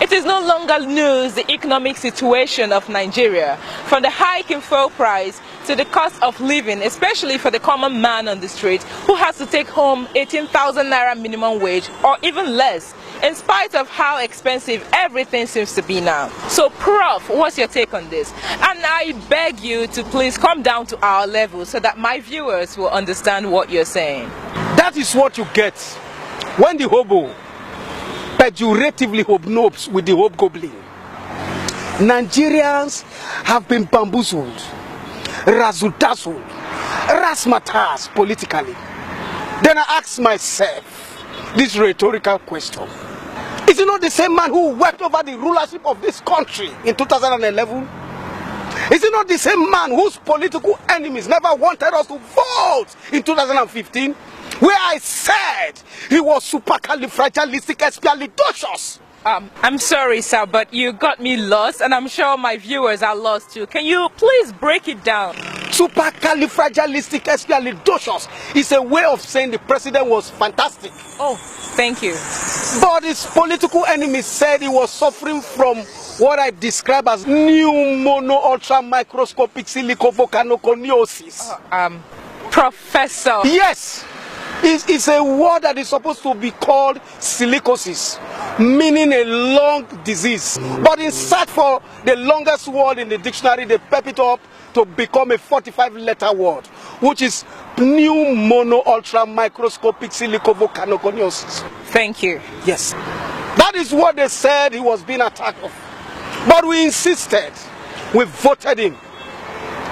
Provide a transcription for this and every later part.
It is no longer news, the economic situation of Nigeria, from the hike in fuel price to the cost of living, especially for the common man on the street who has to take home 18,000 naira minimum wage or even less, in spite of how expensive everything seems to be now. So Prof, what's your take on this? And I beg you to please come down to our level so that my viewers will understand what you're saying. That is what you get when the hobo pejoratively hobnobs with the hobgoblin. Nigerians have been bamboozled, razzle-dazzled, razzmatazz politically. Then I ask myself this rhetorical question. Is it not the same man who wept over the rulership of this country in 2011? Is it not the same man whose political enemies never wanted us to vote in 2015? Where I said he was supercalifragilisticexpialidocious. I'm sorry, sir, but you got me lost, and I'm sure my viewers are lost too. Can you please break it down? Supercalifragilisticexpialidocious is a way of saying the president was fantastic. Oh, thank you. But his political enemies said he was suffering from what I describe as new mono-ultra microscopic silicovolcanoconiosis. Professor. Yes. It's a word that is supposed to be called silicosis, meaning a lung disease. But in search for the longest word in the dictionary, they pep it up to become a 45-letter word, which is new mono-ultra microscopic silicovolcanoconiosis. Thank you. Yes. That is what they said he was being attacked of. But we insisted. We voted him.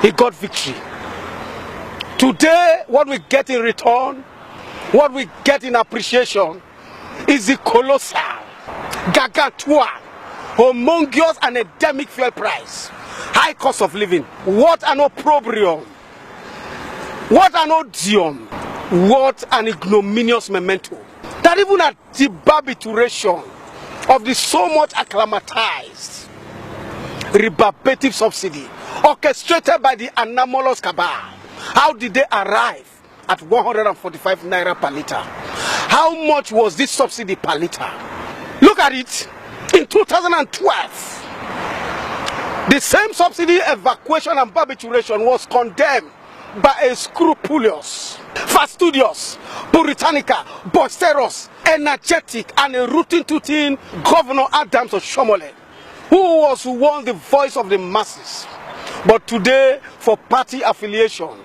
He got victory. Today, what we get in return, what we get in appreciation, is the colossal, gargantuan, humongous and endemic fuel price, high cost of living. What an opprobrium, what an odium, what an ignominious memento, that even at the barbituration of the so much acclimatized rebarbative subsidy orchestrated by the anomalous cabal, how did they arrive at 145 naira per litre? How much was this subsidy per litre? Look at it. In 2012, the same subsidy evacuation and barbituration was condemned by a scrupulous, fastidious, puritanical, boisterous, energetic, and a rootin-tootin Governor Adams Oshomole, who was once the voice of the masses. But today, for party affiliation,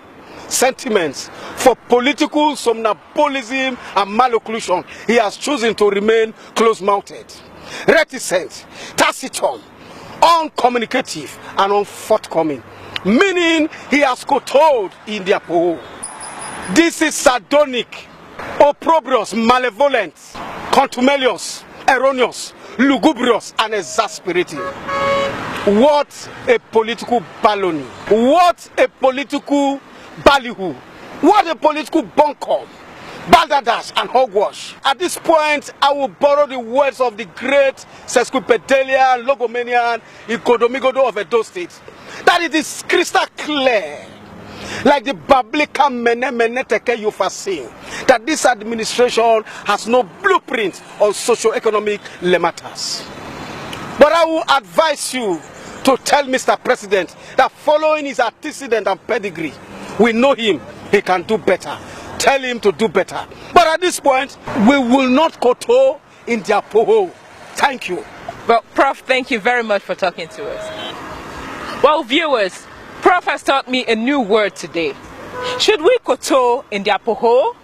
sentiments, for political somnambulism and malocclusion, he has chosen to remain close-mouthed, reticent, taciturn, uncommunicative, and unforthcoming, meaning he has kowtowed in their poho. This is sardonic, opprobrious, malevolent, contumelious, erroneous, lugubrious, and exasperating. What a political baloney. What a political ballyhoo. What a political bunkum, balderdash and hogwash. At this point, I will borrow the words of the great sesquipedalian, logomanian, Ikodomigodo of Edo State, that it is crystal clear, like the biblical menemeneteke you've seen, that this administration has no blueprint on socio-economic matters. But I will advise you to tell Mr. President that following his antecedent and pedigree, we know him, he can do better. Tell him to do better. But at this point, we will not kowtow in their poho. Thank you. Well, Prof, thank you very much for talking to us. Well, viewers, Prof has taught me a new word today. Should we kowtow in their poho